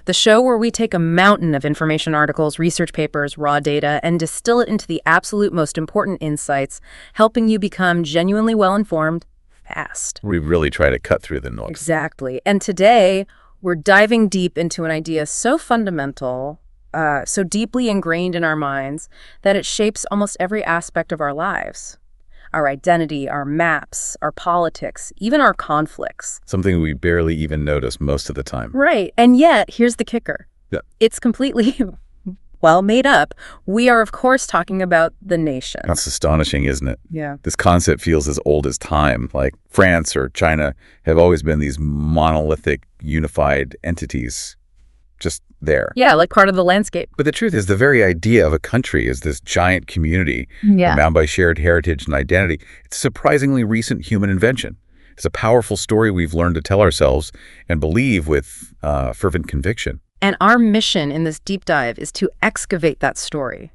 the show where we take a mountain of information articles, research papers, raw data, and distill it into the absolute most important insights, helping you become genuinely well-informed fast. We really try to cut through the noise. Exactly. And today, we're diving deep into an idea so fundamental, so deeply ingrained in our minds, that it shapes almost every aspect of our lives. Our identity, our maps, our politics, even our conflicts. Something we barely even notice most of the time. Right. And yet, here's the kicker. Yeah. It's completely, well, made up. We are, of course, talking about the nation. That's astonishing, isn't it? Yeah. This concept feels as old as time. Like France or China have always been these monolithic, unified entities just there. Yeah, like part of the landscape. But the truth is, the very idea of a country is this giant community bound by shared heritage and identity. It's a surprisingly recent human invention. It's a powerful story we've learned to tell ourselves and believe with fervent conviction. And our mission in this deep dive is to excavate that story.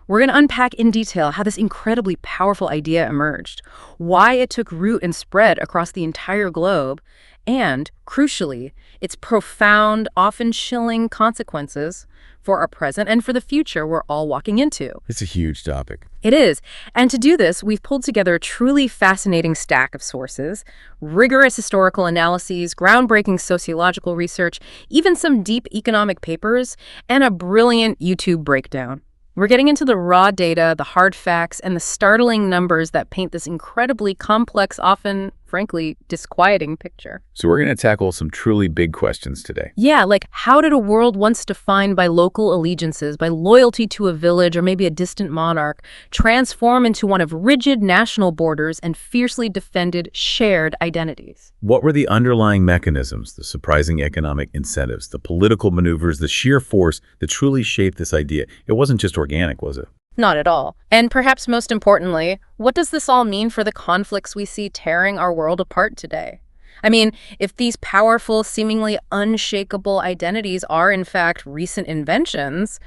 We're going to unpack in detail how this incredibly powerful idea emerged, why it took root and spread across the entire globe, and, crucially, its profound, often chilling consequences for our present and for the future we're all walking into. It's a huge topic. It is. And to do this, we've pulled together a truly fascinating stack of sources, rigorous historical analyses, groundbreaking sociological research, even some deep economic papers, and a brilliant YouTube breakdown. We're getting into the raw data, the hard facts, and the startling numbers that paint this incredibly complex, often, frankly, disquieting picture. So we're going to tackle some truly big questions today. Yeah, like how did a world once defined by local allegiances, by loyalty to a village or maybe a distant monarch, transform into one of rigid national borders and fiercely defended shared identities? What were the underlying mechanisms, the surprising economic incentives, the political maneuvers, the sheer force that truly shaped this idea? It wasn't just organic, was it? Not at all. And perhaps most importantly, what does this all mean for the conflicts we see tearing our world apart today? I mean, if these powerful, seemingly unshakable identities are in fact recent inventions,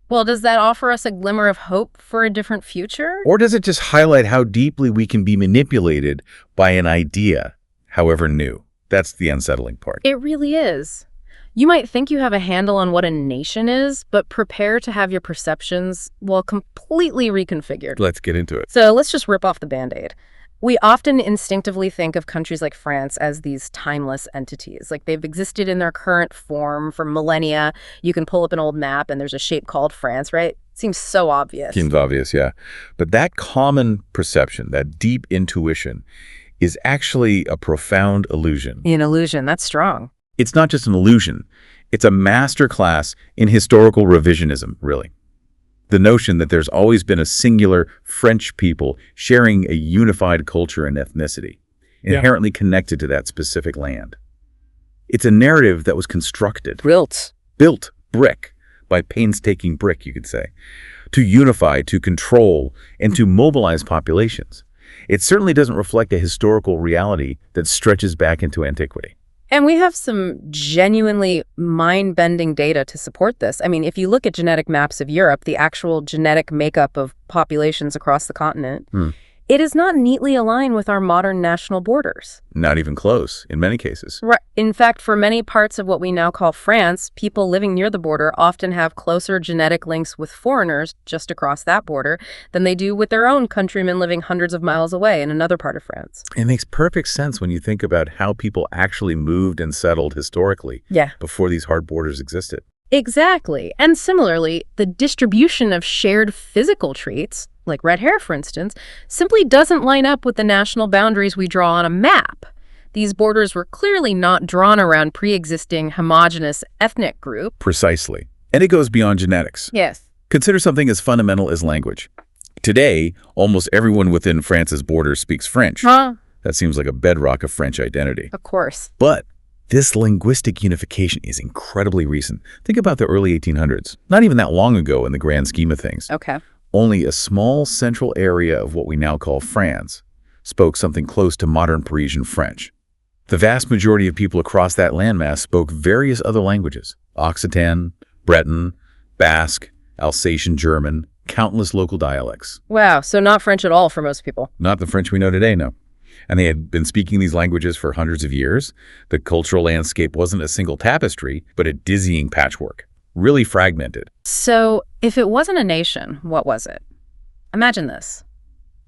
well, does that offer us a glimmer of hope for a different future? Or does it just highlight how deeply we can be manipulated by an idea, however new? That's the unsettling part. It really is. You might think you have a handle on what a nation is, but prepare to have your perceptions, well, completely reconfigured. Let's get into it. So let's just rip off the Band-Aid. We often instinctively think of countries like France as these timeless entities. Like they've existed in their current form for millennia. You can pull up an old map and there's a shape called France, right? Seems so obvious. Seems obvious, yeah. But that common perception, that deep intuition, is actually a profound illusion. An illusion, that's strong. It's not just an illusion. It's a masterclass in historical revisionism, really. The notion that there's always been a singular French people sharing a unified culture and ethnicity, inherently connected to that specific land. It's a narrative that was constructed. Built, brick, by painstaking brick, you could say, to unify, to control, and to mobilize populations. It certainly doesn't reflect a historical reality that stretches back into antiquity. And we have some genuinely mind-bending data to support this. I mean, if you look at genetic maps of Europe, the actual genetic makeup of populations across the continent, it is not neatly aligned with our modern national borders. Not even close, in many cases. Right. In fact, for many parts of what we now call France, people living near the border often have closer genetic links with foreigners just across that border than they do with their own countrymen living hundreds of miles away in another part of France. It makes perfect sense when you think about how people actually moved and settled historically before these hard borders existed. Exactly. And similarly, the distribution of shared physical traits, like red hair, for instance, simply doesn't line up with the national boundaries we draw on a map. These borders were clearly not drawn around pre-existing homogeneous ethnic group. Precisely. And it goes beyond genetics. Yes. Consider something as fundamental as language. Today, almost everyone within France's borders speaks French. That seems like a bedrock of French identity. Of course. But this linguistic unification is incredibly recent. Think about the early 1800s. Not even that long ago in the grand scheme of things. Okay. Only a small central area of what we now call France spoke something close to modern Parisian French. The vast majority of people across that landmass spoke various other languages: Occitan, Breton, Basque, Alsatian German, countless local dialects. Wow, so not French at all for most people. Not the French we know today, no. And they had been speaking these languages for hundreds of years. The cultural landscape wasn't a single tapestry, but a dizzying patchwork, really fragmented. So, if it wasn't a nation, what was it? Imagine this.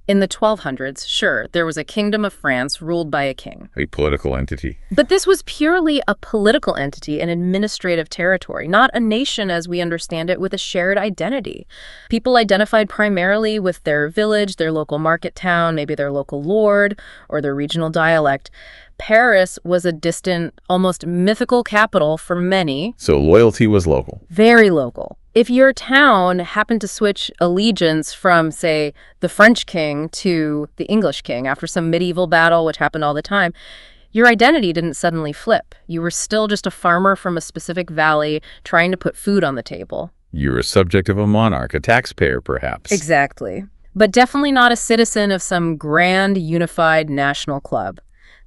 In the 1200s, sure, there was a kingdom of France ruled by a king. A political entity. But this was purely a political entity, an administrative territory, not a nation as we understand it with a shared identity. People identified primarily with their village, their local market town, maybe their local lord, or their regional dialect. Paris was a distant, almost mythical capital for many. So loyalty was local. Very local. If your town happened to switch allegiance from, say, the French king to the English king after some medieval battle, which happened all the time, your identity didn't suddenly flip. You were still just a farmer from a specific valley trying to put food on the table. You're a subject of a monarch, a taxpayer, perhaps. Exactly. But definitely not a citizen of some grand, unified national club.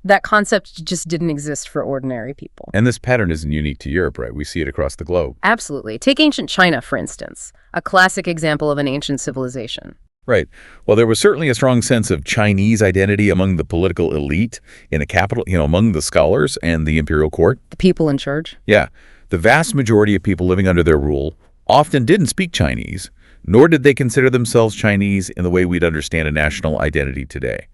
That concept just didn't exist for ordinary people. And this pattern isn't unique to Europe, right? We see it across the globe. Absolutely. Take ancient China, for instance, a classic example of an ancient civilization. Right. Well, there was certainly a strong sense of Chinese identity among the political elite in a capital, among the scholars and the imperial court. The people in charge? Yeah. The vast majority of people living under their rule often didn't speak Chinese, nor did they consider themselves Chinese in the way we'd understand a national identity today.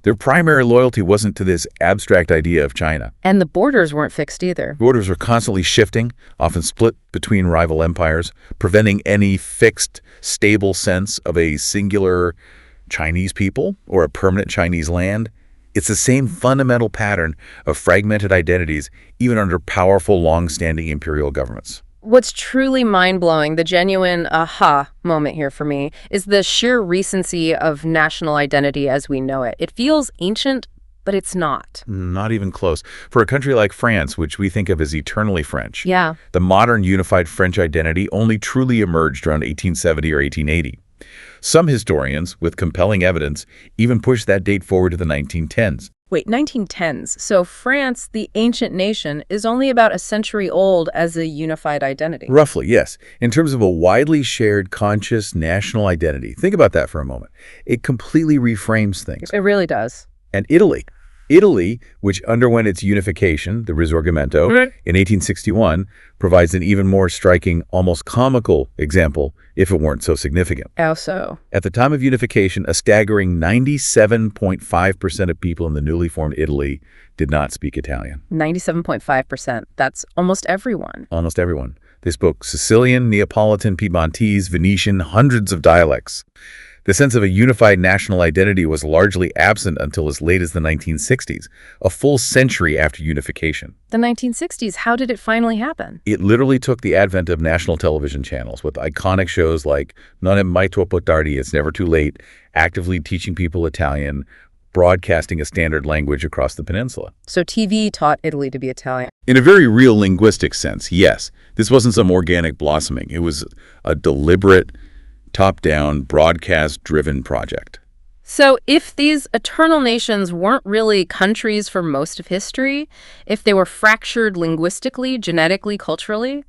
Their primary loyalty wasn't to this abstract idea of China. And the borders weren't fixed either. Borders were constantly shifting, often split between rival empires, preventing any fixed, stable sense of a singular Chinese people or a permanent Chinese land. It's the same fundamental pattern of fragmented identities, even under powerful, long-standing imperial governments. What's truly mind-blowing, the genuine aha moment here for me, is the sheer recency of national identity as we know it. It feels ancient, but it's not. Not even close. For a country like France, which we think of as eternally French, Yeah. the modern unified French identity only truly emerged around 1870 or 1880. Some historians, with compelling evidence, even push that date forward to the 1910s. Wait, 1910s. So France, the ancient nation, is only about a century old as a unified identity. Roughly, yes. In terms of a widely shared conscious national identity. Think about that for a moment. It completely reframes things. It really does. And Italy, which underwent its unification, the Risorgimento, in 1861, provides an even more striking, almost comical example if it weren't so significant. How so? At the time of unification, a staggering 97.5% of people in the newly formed Italy did not speak Italian. 97.5%. That's almost everyone. Almost everyone. They spoke Sicilian, Neapolitan, Piedmontese, Venetian, hundreds of dialects. The sense of a unified national identity was largely absent until as late as the 1960s, a full century after unification. The 1960s, how did it finally happen? It literally took the advent of national television channels with iconic shows like Non è mai troppo tardi, It's Never Too Late, actively teaching people Italian, broadcasting a standard language across the peninsula. So TV taught Italy to be Italian. In a very real linguistic sense, yes. This wasn't some organic blossoming. It was a deliberate, top-down, broadcast-driven project. So if these eternal nations weren't really countries for most of history, if they were fractured linguistically, genetically, culturally,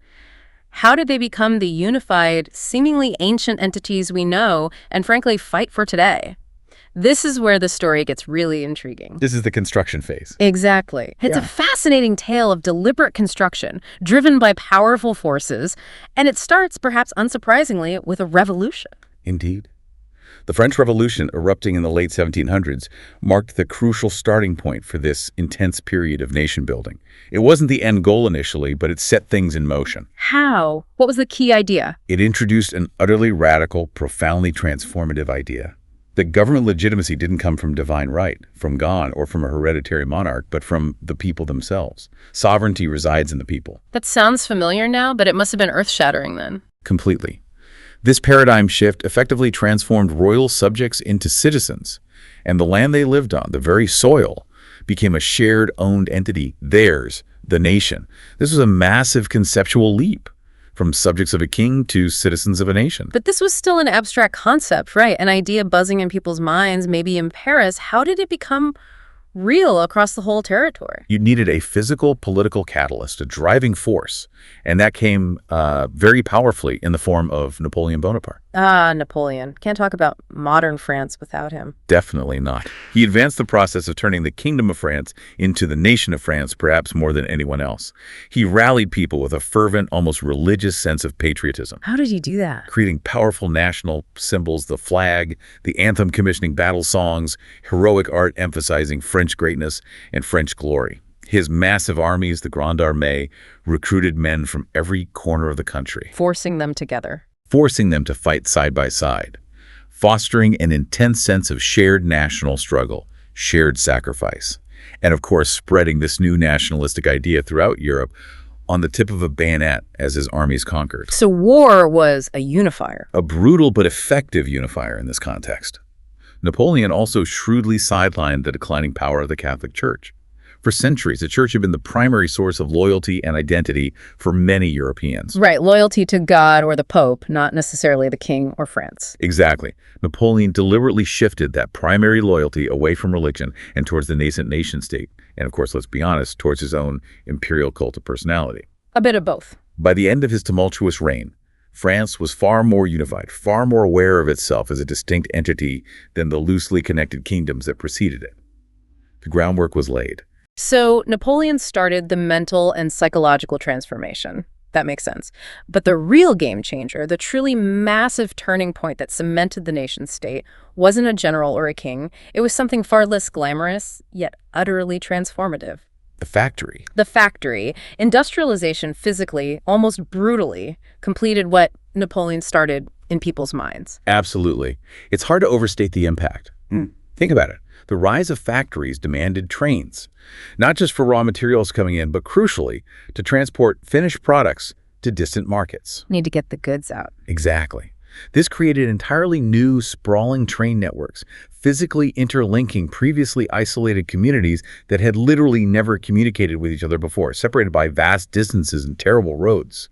how did they become the unified, seemingly ancient entities we know and frankly fight for today? This is where the story gets really intriguing. This is the construction phase. Exactly. It's a fascinating tale of deliberate construction, driven by powerful forces, and it starts, perhaps unsurprisingly, with a revolution. Indeed. The French Revolution, erupting in the late 1700s, marked the crucial starting point for this intense period of nation-building. It wasn't the end goal initially, but it set things in motion. How? What was the key idea? It introduced an utterly radical, profoundly transformative idea. That government legitimacy didn't come from divine right, from God, or from a hereditary monarch, but from the people themselves. Sovereignty resides in the people. That sounds familiar now, but it must have been earth-shattering then. Completely. This paradigm shift effectively transformed royal subjects into citizens, and the land they lived on, the very soil, became a shared, owned entity, theirs, the nation. This was a massive conceptual leap. From subjects of a king to citizens of a nation. But this was still an abstract concept, right? An idea buzzing in people's minds, maybe in Paris. How did it become real across the whole territory. You needed a physical, political catalyst, a driving force, and that came very powerfully in the form of Napoleon Bonaparte. Ah, Napoleon. Can't talk about modern France without him. Definitely not. He advanced the process of turning the Kingdom of France into the nation of France perhaps more than anyone else. He rallied people with a fervent, almost religious sense of patriotism, How did he do that? creating powerful national symbols, the flag, the anthem commissioning battle songs, heroic art emphasizing French greatness and French glory. His massive armies, the Grande Armée, recruited men from every corner of the country, Forcing them together. forcing them to fight side by side, fostering an intense sense of shared national struggle, shared sacrifice, and of course spreading this new nationalistic idea throughout Europe on the tip of a bayonet as his armies conquered. So war was a unifier. A brutal but effective unifier in this context. Napoleon also shrewdly sidelined the declining power of the Catholic Church. For centuries, the church had been the primary source of loyalty and identity for many Europeans. Right, loyalty to God or the Pope, not necessarily the king or France. Exactly. Napoleon deliberately shifted that primary loyalty away from religion and towards the nascent nation state. And of course, let's be honest, towards his own imperial cult of personality. A bit of both. By the end of his tumultuous reign, France was far more unified, far more aware of itself as a distinct entity than the loosely connected kingdoms that preceded it. The groundwork was laid. So Napoleon started the mental and psychological transformation. That makes sense. But the real game changer, the truly massive turning point that cemented the nation state, wasn't a general or a king. It was something far less glamorous, yet utterly transformative. The factory. The factory, industrialization physically, almost brutally, completed what Napoleon started in people's minds. Absolutely. It's hard to overstate the impact. Think about it. The rise of factories demanded trains, not just for raw materials coming in, but crucially, to transport finished products to distant markets. Need to get the goods out. Exactly. This created entirely new, sprawling train networks, physically interlinking previously isolated communities that had literally never communicated with each other before, separated by vast distances and terrible roads.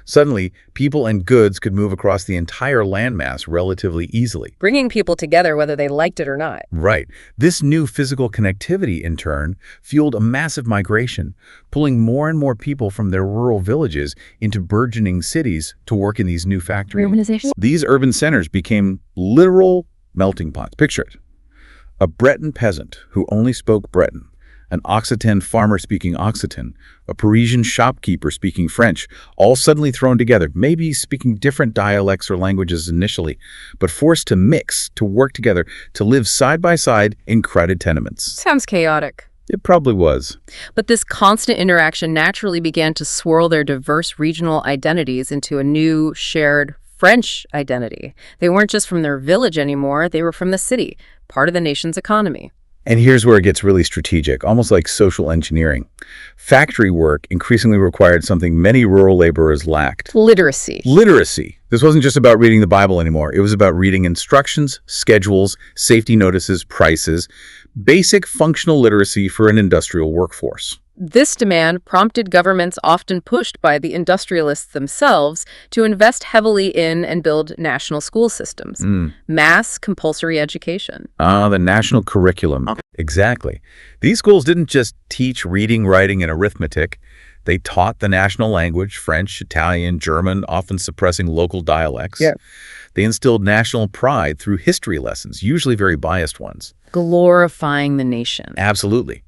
Suddenly, people and goods could move across the entire landmass relatively easily. Bringing people together whether they liked it or not. Right. This new physical connectivity, in turn, fueled a massive migration, pulling more and more people from their rural villages into burgeoning cities to work in these new factories. Urbanization. These urban centers became literal melting pots. Picture it. A Breton peasant who only spoke Breton, an Occitan farmer speaking Occitan, a Parisian shopkeeper speaking French, all suddenly thrown together, maybe speaking different dialects or languages initially, but forced to mix, to work together, to live side by side in crowded tenements. Sounds chaotic. It probably was. But this constant interaction naturally began to swirl their diverse regional identities into a new, shared French identity. They weren't just from their village anymore, they were from the city, part of the nation's economy. And here's where it gets really strategic, almost like social engineering. Factory work increasingly required something many rural laborers lacked. Literacy. Literacy. This wasn't just about reading the Bible anymore. It was about reading instructions, schedules, safety notices, prices, basic functional literacy for an industrial workforce. This demand prompted governments often pushed by the industrialists themselves to invest heavily in and build national school systems. Mass compulsory education. The national curriculum. Exactly. These schools didn't just teach reading, writing, and arithmetic. They taught the national language, French, Italian, German, often suppressing local dialects. Yeah. They instilled national pride through history lessons, usually very biased ones. Glorifying the nation. Absolutely.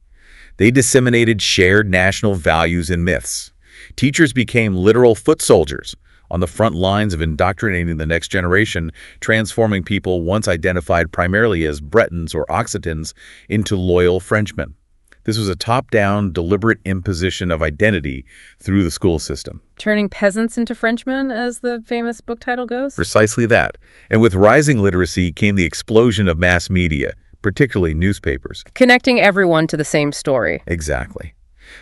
They disseminated shared national values and myths. Teachers became literal foot soldiers on the front lines of indoctrinating the next generation, transforming people once identified primarily as Bretons or Occitans into loyal Frenchmen. This was a top-down, deliberate imposition of identity through the school system. Turning peasants into Frenchmen, as the famous book title goes? Precisely that. And with rising literacy came the explosion of mass media, particularly newspapers. Connecting everyone to the same story. Exactly.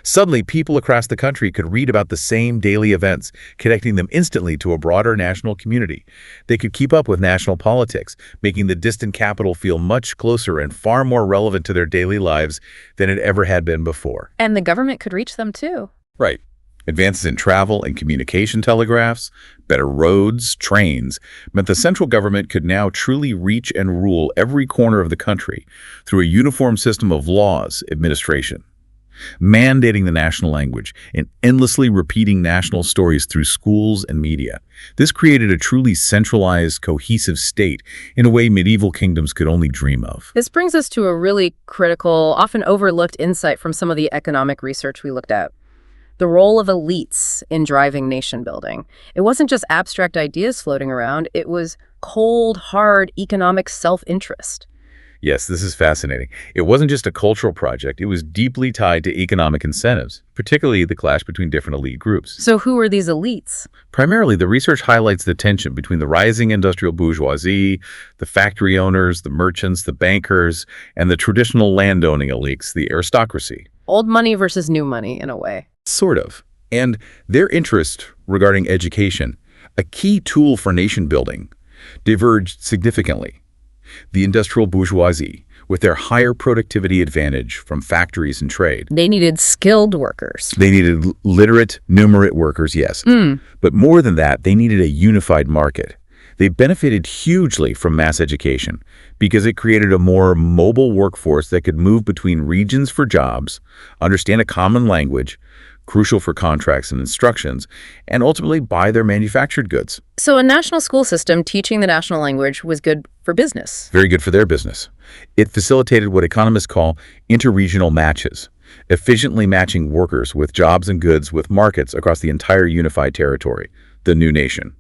Suddenly, people across the country could read about the same daily events, connecting them instantly to a broader national community. They could keep up with national politics, making the distant capital feel much closer and far more relevant to their daily lives than it ever had been before. And the government could reach them too. Right. Advances in travel and communication telegraphs, better roads, trains, meant the central government could now truly reach and rule every corner of the country through a uniform system of laws, administration. Mandating the national language and endlessly repeating national stories through schools and media. This created a truly centralized, cohesive state in a way medieval kingdoms could only dream of. This brings us to a really critical, often overlooked insight from some of the economic research we looked at. The role of elites in driving nation building. It wasn't just abstract ideas floating around, it was cold, hard economic self-interest. Yes, this is fascinating. It wasn't just a cultural project, it was deeply tied to economic incentives, particularly the clash between different elite groups. So who are these elites? Primarily, the research highlights the tension between the rising industrial bourgeoisie, the factory owners, the merchants, the bankers, and the traditional landowning elites, the aristocracy. Old money versus new money, in a way. Sort of. And their interest regarding education, a key tool for nation building, diverged significantly. The industrial bourgeoisie, with their higher productivity advantage from factories and trade. They needed skilled workers. They needed literate, numerate workers, yes. But more than that, they needed a unified market. They benefited hugely from mass education because it created a more mobile workforce that could move between regions for jobs, understand a common language, crucial for contracts and instructions, and ultimately buy their manufactured goods. So a national school system teaching the national language was good for business. Very good for their business. It facilitated what economists call interregional matches, efficiently matching workers with jobs and goods with markets across the entire unified territory, the new nation.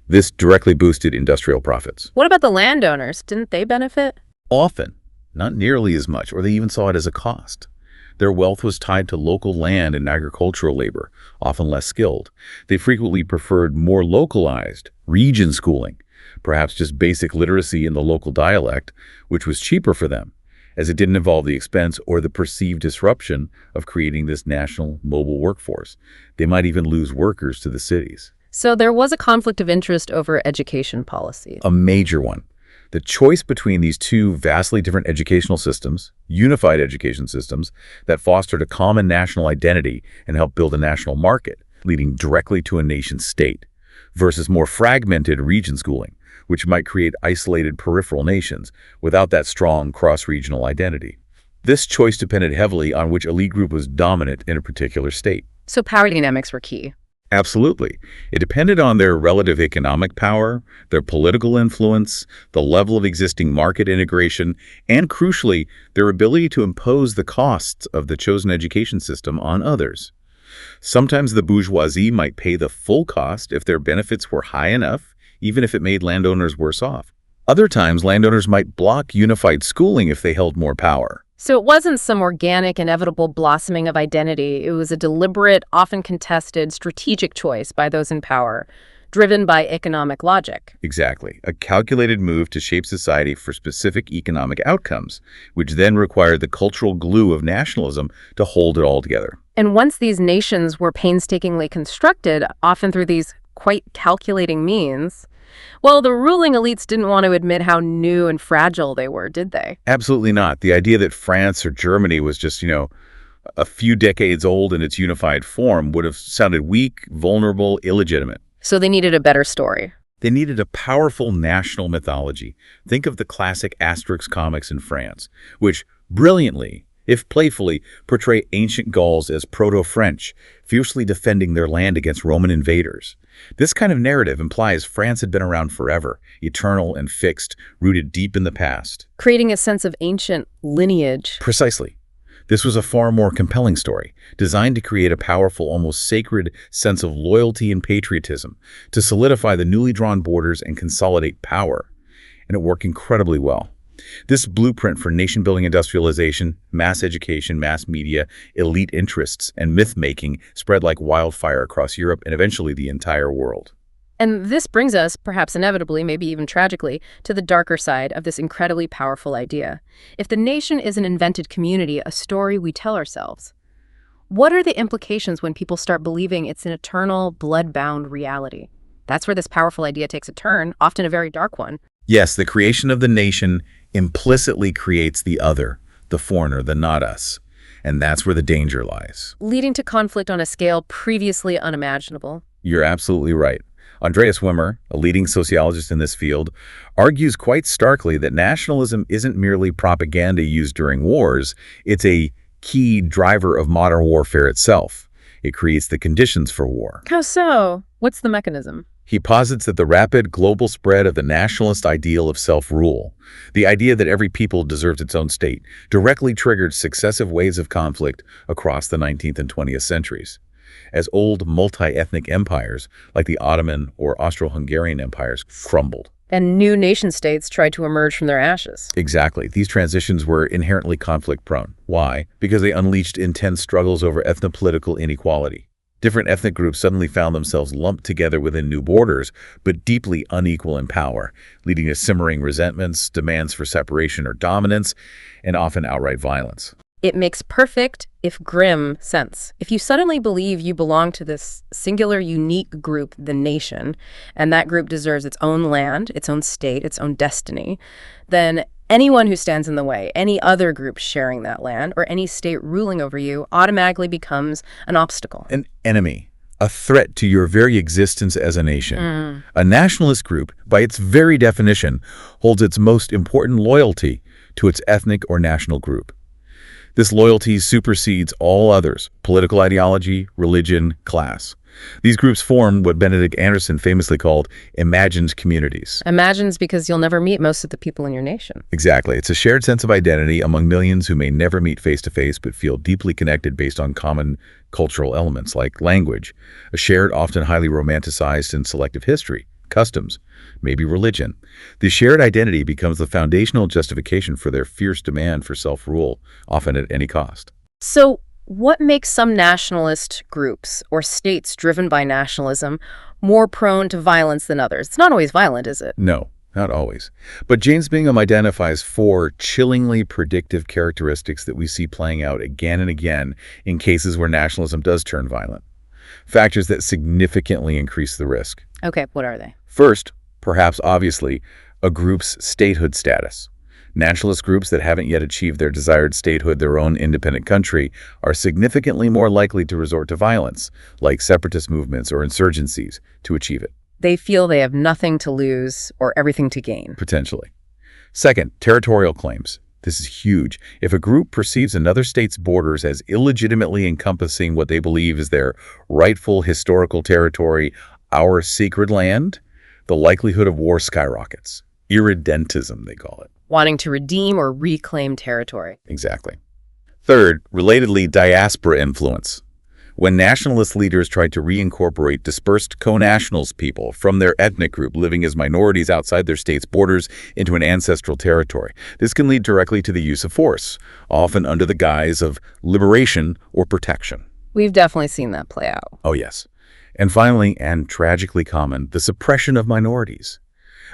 This directly boosted industrial profits. What about the landowners? Didn't they benefit? Often, not nearly as much, or they even saw it as a cost. Their wealth was tied to local land and agricultural labor, often less skilled. They frequently preferred more localized, region schooling, perhaps just basic literacy in the local dialect, which was cheaper for them, as it didn't involve the expense or the perceived disruption of creating this national mobile workforce. They might even lose workers to the cities. So there was a conflict of interest over education policy. A major one. The choice between these two vastly different educational systems, unified education systems, that fostered a common national identity and helped build a national market, leading directly to a nation state, versus more fragmented region schooling, which might create isolated peripheral nations without that strong cross-regional identity. This choice depended heavily on which elite group was dominant in a particular state. So power dynamics were key. Absolutely. It depended on their relative economic power, their political influence, the level of existing market integration, and crucially, their ability to impose the costs of the chosen education system on others. Sometimes the bourgeoisie might pay the full cost if their benefits were high enough, even if it made landowners worse off. Other times, landowners might block unified schooling if they held more power. So it wasn't some organic, inevitable blossoming of identity. It was a deliberate, often contested, strategic choice by those in power, driven by economic logic. Exactly. A calculated move to shape society for specific economic outcomes, which then required the cultural glue of nationalism to hold it all together. And once these nations were painstakingly constructed, often through these quite calculating means, well, the ruling elites didn't want to admit how new and fragile they were, did they? Absolutely not. The idea that France or Germany was just, a few decades old in its unified form would have sounded weak, vulnerable, illegitimate. So they needed a better story. They needed a powerful national mythology. Think of the classic Asterix comics in France, which brilliantly, if playfully, portray ancient Gauls as proto-French, fiercely defending their land against Roman invaders. This kind of narrative implies France had been around forever, eternal and fixed, rooted deep in the past. Creating a sense of ancient lineage. Precisely. This was a far more compelling story, designed to create a powerful, almost sacred sense of loyalty and patriotism, to solidify the newly drawn borders and consolidate power. And it worked incredibly well. This blueprint for nation-building industrialization, mass education, mass media, elite interests, and myth-making spread like wildfire across Europe and eventually the entire world. And this brings us, perhaps inevitably, maybe even tragically, to the darker side of this incredibly powerful idea. If the nation is an invented community, a story we tell ourselves, what are the implications when people start believing it's an eternal, blood-bound reality? That's where this powerful idea takes a turn, often a very dark one. Yes, the creation of the nation implicitly creates the other, the foreigner, the not us. And that's where the danger lies. Leading to conflict on a scale previously unimaginable. You're absolutely right. Andreas Wimmer, a leading sociologist in this field, argues quite starkly that nationalism isn't merely propaganda used during wars, it's a key driver of modern warfare itself. It creates the conditions for war. How so? What's the mechanism? He posits that the rapid global spread of the nationalist ideal of self-rule, the idea that every people deserves its own state, directly triggered successive waves of conflict across the 19th and 20th centuries. As old multi-ethnic empires, like the Ottoman or Austro-Hungarian empires, crumbled. And new nation-states tried to emerge from their ashes. Exactly. These transitions were inherently conflict-prone. Why? Because they unleashed intense struggles over ethnopolitical inequality. Different ethnic groups suddenly found themselves lumped together within new borders, but deeply unequal in power, leading to simmering resentments, demands for separation or dominance, and often outright violence. It makes perfect, if grim, sense. If you suddenly believe you belong to this singular, unique group, the nation, and that group deserves its own land, its own state, its own destiny, then anyone who stands in the way, any other group sharing that land, or any state ruling over you, automatically becomes an obstacle. An enemy, a threat to your very existence as a nation. A nationalist group, by its very definition, holds its most important loyalty to its ethnic or national group. This loyalty supersedes all others: political ideology, religion, class. These groups form what Benedict Anderson famously called imagined communities. Imagines because you'll never meet most of the people in your nation. Exactly. It's a shared sense of identity among millions who may never meet face-to-face but feel deeply connected based on common cultural elements like language, a shared, often highly romanticized and selective history, customs, maybe religion. The shared identity becomes the foundational justification for their fierce demand for self-rule, often at any cost. So what makes some nationalist groups or states driven by nationalism more prone to violence than others? It's not always violent, is it? No, not always. But James Bingham identifies 4 chillingly predictive characteristics that we see playing out again and again in cases where nationalism does turn violent. Factors that significantly increase the risk. Okay, what are they? First, perhaps obviously, a group's statehood status. Nationalist groups that haven't yet achieved their desired statehood, their own independent country, are significantly more likely to resort to violence, like separatist movements or insurgencies, to achieve it. They feel they have nothing to lose or everything to gain. Potentially. Second, territorial claims. This is huge. If a group perceives another state's borders as illegitimately encompassing what they believe is their rightful historical territory, our sacred land, the likelihood of war skyrockets. Irredentism, they call it. Wanting to redeem or reclaim territory. Exactly. Third, relatedly, diaspora influence. When nationalist leaders tried to reincorporate dispersed co-nationals people from their ethnic group living as minorities outside their state's borders into an ancestral territory, this can lead directly to the use of force, often under the guise of liberation or protection. We've definitely seen that play out. Oh, yes. And finally, and tragically common, the suppression of minorities.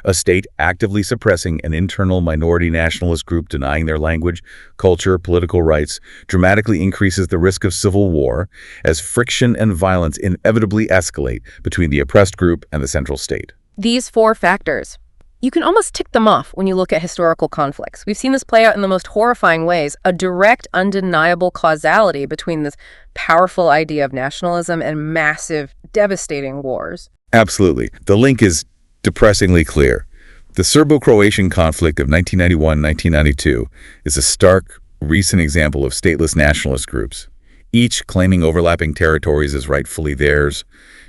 A state actively suppressing an internal minority nationalist group denying their language, culture, political rights dramatically increases the risk of civil war as friction and violence inevitably escalate between the oppressed group and the central state. These 4 factors, you can almost tick them off when you look at historical conflicts. We've seen this play out in the most horrifying ways, a direct, undeniable causality between this powerful idea of nationalism and massive, devastating wars. Absolutely. The link is depressingly clear. The Serbo-Croatian conflict of 1991-1992 is a stark, recent example of stateless nationalist groups, each claiming overlapping territories as rightfully theirs,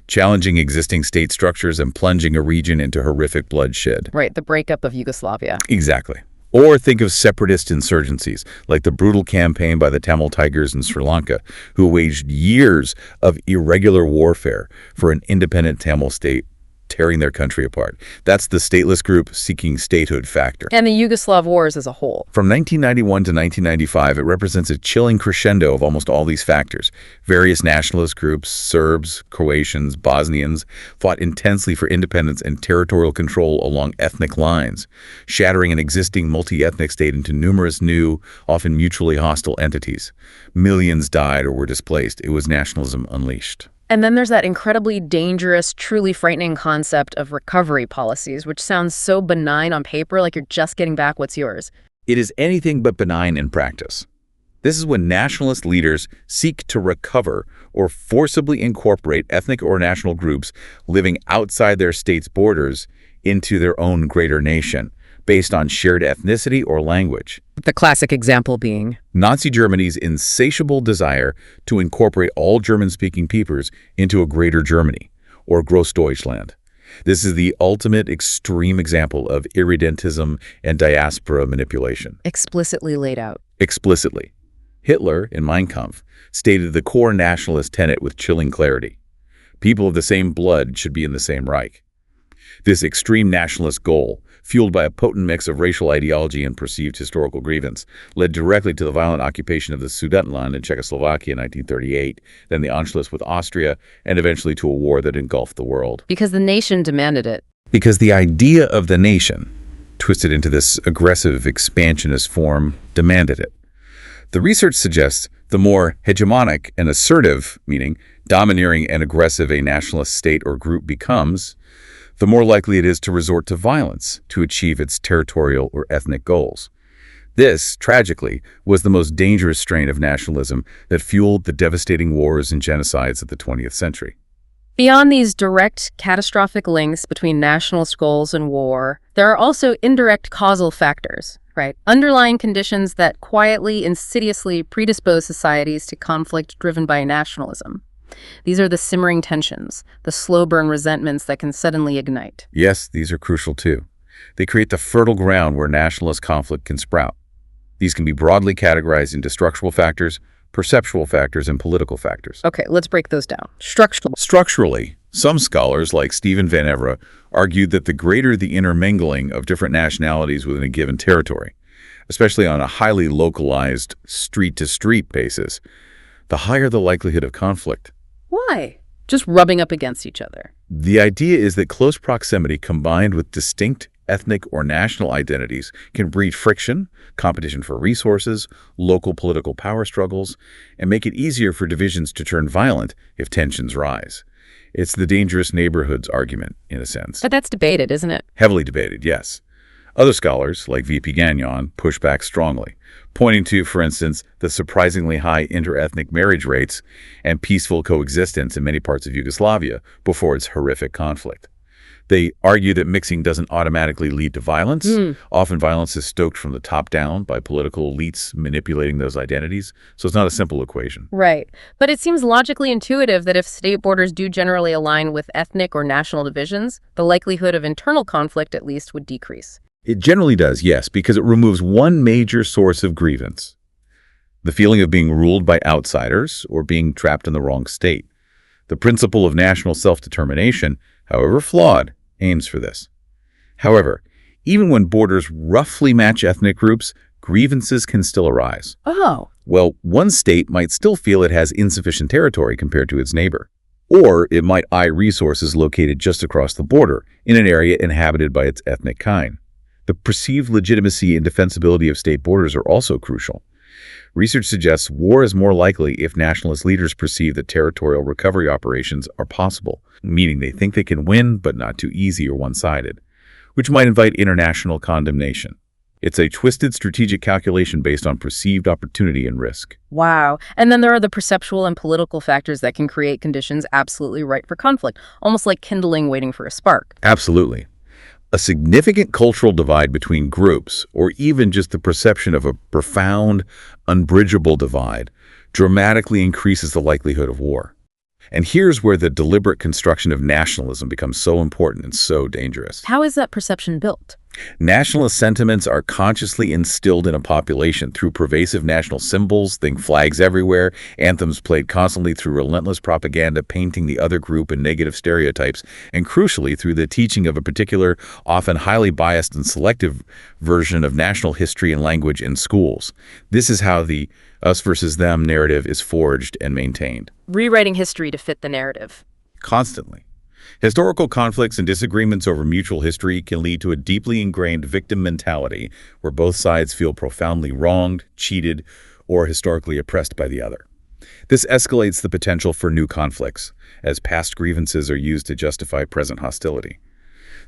challenging existing state structures and plunging a region into horrific bloodshed. Right, the breakup of Yugoslavia. Exactly. Or think of separatist insurgencies, like the brutal campaign by the Tamil Tigers in Sri Lanka, who waged years of irregular warfare for an independent Tamil state, tearing their country apart. That's the stateless group seeking statehood factor. And the Yugoslav wars as a whole. From 1991 to 1995, it represents a chilling crescendo of almost all these factors. Various nationalist groups, Serbs, Croatians, Bosnians, fought intensely for independence and territorial control along ethnic lines, shattering an existing multi-ethnic state into numerous new, often mutually hostile entities. Millions died or were displaced. It was nationalism unleashed. And then there's that incredibly dangerous, truly frightening concept of recovery policies, which sounds so benign on paper, like you're just getting back what's yours. It is anything but benign in practice. This is when nationalist leaders seek to recover or forcibly incorporate ethnic or national groups living outside their state's borders into their own greater nation, based on shared ethnicity or language. The classic example being Nazi Germany's insatiable desire to incorporate all German-speaking peoples into a greater Germany, or Großdeutschland. This is the ultimate extreme example of irredentism and diaspora manipulation. explicitly laid out. Explicitly. Hitler, in Mein Kampf, stated the core nationalist tenet with chilling clarity. People of the same blood should be in the same Reich. This extreme nationalist goal, fueled by a potent mix of racial ideology and perceived historical grievance, led directly to the violent occupation of the Sudetenland in Czechoslovakia in 1938, then the Anschluss with Austria, and eventually to a war that engulfed the world. Because the nation demanded it. Because the idea of the nation, twisted into this aggressive expansionist form, demanded it. The research suggests the more hegemonic and assertive, meaning domineering and aggressive a nationalist state or group becomes, the more likely it is to resort to violence to achieve its territorial or ethnic goals. This, tragically, was the most dangerous strain of nationalism that fueled the devastating wars and genocides of the 20th century. Beyond these direct, catastrophic links between nationalist goals and war, there are also indirect causal factors, right? Underlying conditions that quietly, insidiously predispose societies to conflict driven by nationalism. These are the simmering tensions, the slow-burn resentments that can suddenly ignite. Yes, these are crucial too. They create the fertile ground where nationalist conflict can sprout. These can be broadly categorized into structural factors, perceptual factors, and political factors. Okay, let's break those down. Structurally, some scholars, like Stephen Van Everen, argued that the greater the intermingling of different nationalities within a given territory, especially on a highly localized street-to-street basis, the higher the likelihood of conflict. Why? Just rubbing up against each other. The idea is that close proximity combined with distinct ethnic or national identities can breed friction, competition for resources, local political power struggles, and make it easier for divisions to turn violent if tensions rise. It's the dangerous neighborhoods argument, in a sense. But that's debated, isn't it? Heavily debated, yes. Other scholars, like V.P. Gagnon, push back strongly, pointing to, for instance, the surprisingly high interethnic marriage rates and peaceful coexistence in many parts of Yugoslavia before its horrific conflict. They argue that mixing doesn't automatically lead to violence. Often violence is stoked from the top down by political elites manipulating those identities, so it's not a simple equation. Right. But it seems logically intuitive that if state borders do generally align with ethnic or national divisions, the likelihood of internal conflict at least would decrease. It generally does, yes, because it removes one major source of grievance: the feeling of being ruled by outsiders or being trapped in the wrong state. The principle of national self-determination, however flawed, aims for this. However, even when borders roughly match ethnic groups, grievances can still arise. Oh. Well, one state might still feel it has insufficient territory compared to its neighbor. Or it might eye resources located just across the border in an area inhabited by its ethnic kind. The perceived legitimacy and defensibility of state borders are also crucial. Research suggests war is more likely if nationalist leaders perceive that territorial recovery operations are possible, meaning they think they can win but not too easy or one-sided, which might invite international condemnation. It's a twisted strategic calculation based on perceived opportunity and risk. Wow. And then there are the perceptual and political factors that can create conditions absolutely ripe for conflict, almost like kindling waiting for a spark. Absolutely. A significant cultural divide between groups, or even just the perception of a profound, unbridgeable divide, dramatically increases the likelihood of war. And here's where the deliberate construction of nationalism becomes so important and so dangerous. How is that perception built? Nationalist sentiments are consciously instilled in a population through pervasive national symbols, think flags everywhere, anthems played constantly through relentless propaganda painting the other group in negative stereotypes, and crucially through the teaching of a particular, often highly biased and selective version of national history and language in schools. This is how the us versus them narrative is forged and maintained. Rewriting history to fit the narrative. Constantly. Historical conflicts and disagreements over mutual history can lead to a deeply ingrained victim mentality where both sides feel profoundly wronged, cheated, or historically oppressed by the other. This escalates the potential for new conflicts, as past grievances are used to justify present hostility.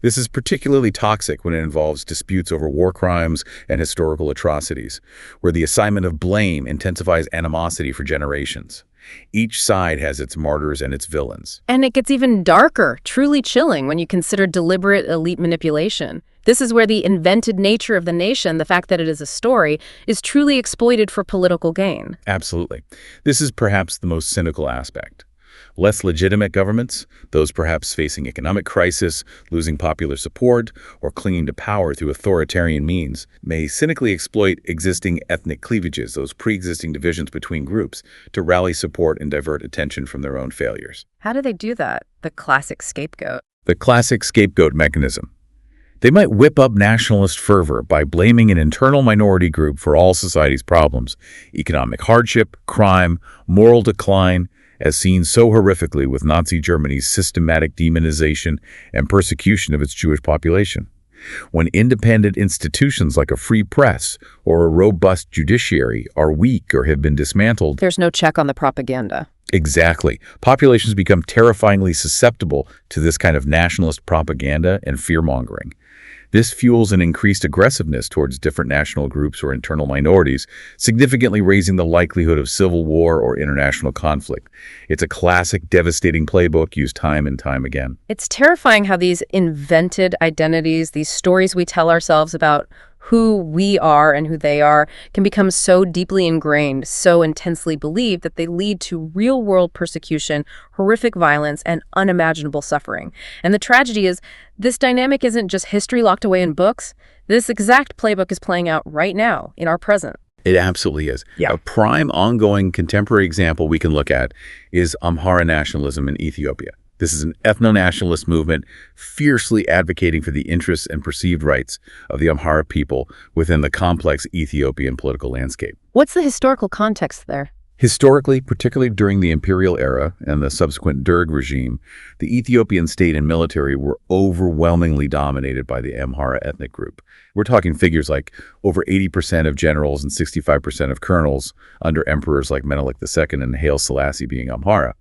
This is particularly toxic when it involves disputes over war crimes and historical atrocities, where the assignment of blame intensifies animosity for generations. Each side has its martyrs and its villains. And it gets even darker, truly chilling when you consider deliberate elite manipulation. This is where the invented nature of the nation, the fact that it is a story, is truly exploited for political gain. Absolutely. This is perhaps the most cynical aspect. Less legitimate governments, those perhaps facing economic crisis, losing popular support, or clinging to power through authoritarian means, may cynically exploit existing ethnic cleavages, those pre-existing divisions between groups, to rally support and divert attention from their own failures. How do they do that? The classic scapegoat. The classic scapegoat mechanism. They might whip up nationalist fervor by blaming an internal minority group for all society's problems: economic hardship, crime, moral decline, as seen so horrifically with Nazi Germany's systematic demonization and persecution of its Jewish population. When independent institutions like a free press or a robust judiciary are weak or have been dismantled, There's no check on the propaganda. exactly, populations become terrifyingly susceptible to this kind of nationalist propaganda and fear-mongering. This fuels an increased aggressiveness towards different national groups or internal minorities, significantly raising the likelihood of civil war or international conflict. It's a classic, devastating playbook used time and time again. It's terrifying how these invented identities, these stories we tell ourselves about who we are and who they are, can become so deeply ingrained, so intensely believed that they lead to real-world persecution, horrific violence, and unimaginable suffering. And the tragedy is, this dynamic isn't just history locked away in books. This exact playbook is playing out right now, in our present. It absolutely is. Yeah. A prime, ongoing, contemporary example we can look at is Amhara nationalism in Ethiopia. This is an ethno-nationalist movement fiercely advocating for the interests and perceived rights of the Amhara people within the complex Ethiopian political landscape. What's the historical context there? Historically, particularly during the imperial era and the subsequent Derg regime, the Ethiopian state and military were overwhelmingly dominated by the Amhara ethnic group. We're talking figures like over 80% of generals and 65% of colonels under emperors like Menelik II and Haile Selassie being Amhara.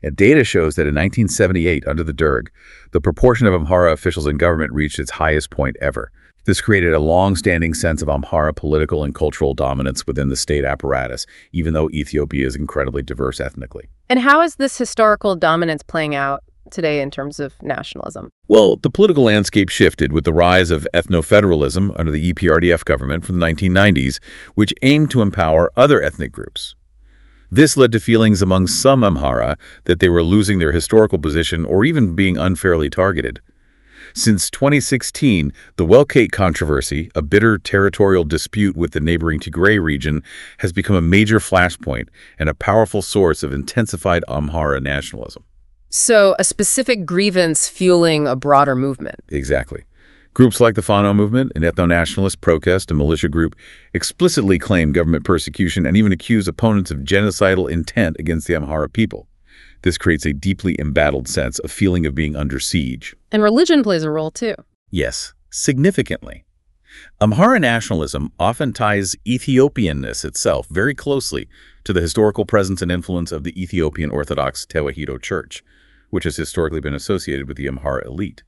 And data shows that in 1978, under the Derg, the proportion of Amhara officials in government reached its highest point ever. This created a long-standing sense of Amhara political and cultural dominance within the state apparatus, even though Ethiopia is incredibly diverse ethnically. And how is this historical dominance playing out today in terms of nationalism? Well, the political landscape shifted with the rise of ethno-federalism under the EPRDF government from the 1990s, which aimed to empower other ethnic groups. This led to feelings among some Amhara that they were losing their historical position or even being unfairly targeted. Since 2016, the Welkate controversy, a bitter territorial dispute with the neighboring Tigray region, has become a major flashpoint and a powerful source of intensified Amhara nationalism. So a specific grievance fueling a broader movement. Exactly. Groups like the Fano movement, an ethno-nationalist protest and militia group, explicitly claim government persecution and even accuse opponents of genocidal intent against the Amhara people. This creates a deeply embattled sense of feeling of being under siege. And religion plays a role too. Yes, significantly. Amhara nationalism often ties Ethiopianness itself very closely to the historical presence and influence of the Ethiopian Orthodox Tewahedo Church, which has historically been associated with the Amhara elite.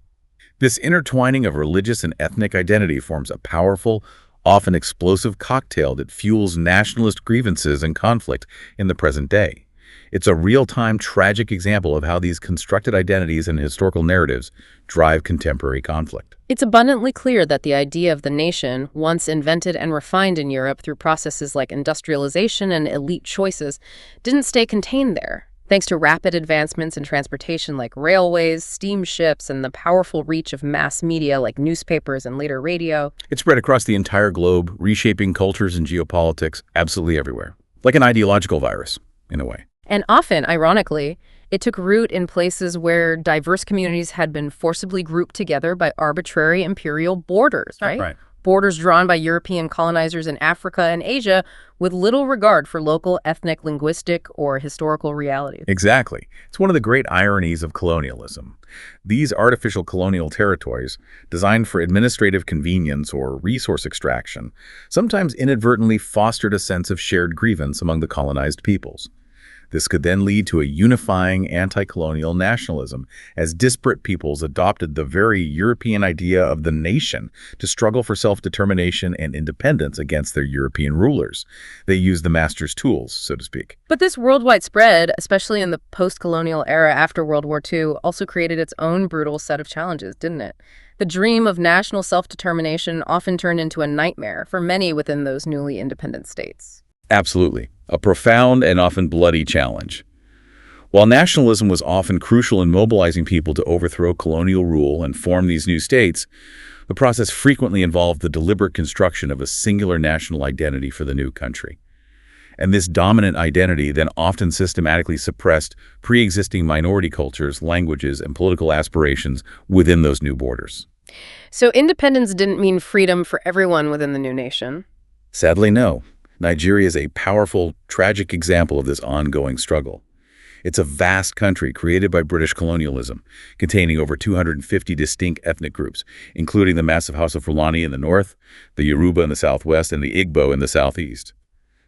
This intertwining of religious and ethnic identity forms a powerful, often explosive cocktail that fuels nationalist grievances and conflict in the present day. It's a real-time, tragic example of how these constructed identities and historical narratives drive contemporary conflict. It's abundantly clear that the idea of the nation, once invented and refined in Europe through processes like industrialization and elite choices, didn't stay contained there. Thanks to rapid advancements in transportation like railways, steamships, and the powerful reach of mass media like newspapers and later radio, It spread across the entire globe, reshaping cultures and geopolitics absolutely everywhere. Like an ideological virus, in a way. and often, ironically, it took root in places where diverse communities had been forcibly grouped together by arbitrary imperial borders, right? Right. Borders drawn by European colonizers in Africa and Asia with little regard for local ethnic, linguistic, or historical realities. Exactly. It's one of the great ironies of colonialism. These artificial colonial territories, designed for administrative convenience or resource extraction, sometimes inadvertently fostered a sense of shared grievance among the colonized peoples. This could then lead to a unifying anti-colonial nationalism, as disparate peoples adopted the very European idea of the nation to struggle for self-determination and independence against their European rulers. They used the master's tools, so to speak. But this worldwide spread, especially in the post-colonial era after World War II, also created its own brutal set of challenges, didn't it? The dream of national self-determination often turned into a nightmare for many within those newly independent states. Absolutely. A profound and often bloody challenge. While nationalism was often crucial in mobilizing people to overthrow colonial rule and form these new states, the process frequently involved the deliberate construction of a singular national identity for the new country. And this dominant identity then often systematically suppressed pre-existing minority cultures, languages, and political aspirations within those new borders. So independence didn't mean freedom for everyone within the new nation. Sadly, no. Nigeria is a powerful, tragic example of this ongoing struggle. It's a vast country created by British colonialism, containing over 250 distinct ethnic groups, including the massive House of Fulani in the north, the Yoruba in the southwest, and the Igbo in the southeast.